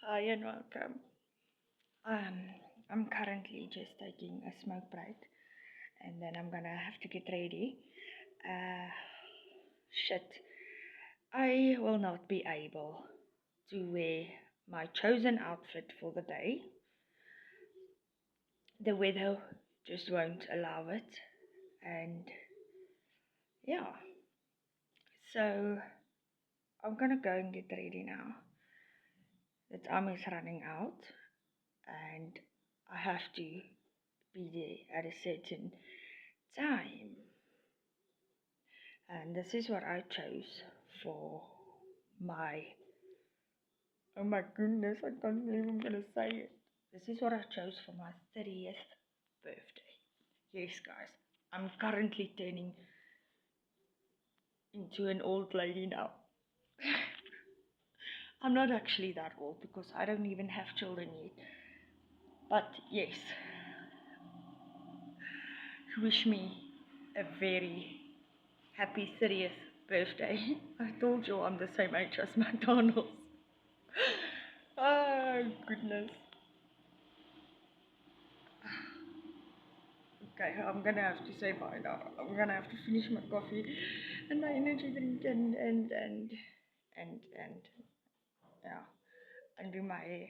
Ian, welcome. Um, I'm currently just taking a smoke break, and then I'm gonna have to get ready. Uh, Shit. I will not be able to wear my chosen outfit for the day. The weather just won't allow it, and yeah. So I'm gonna go and get ready now. The time is running out, and I have to be there at a certain time. And this is what I chose for my. Oh my goodness, I can't believe I'm gonna say it. This is what I chose for my 30th birthday. Yes, guys, I'm currently turning into an old lady now. I'm not actually that old because I don't even have children yet. But yes, wish me a very happy 30th birthday. I told you I'm the same age as McDonald's. Oh, goodness. Okay, I'm gonna have to say bye now. I'm gonna have to finish my coffee and my energy drink and yeah, and do my hair.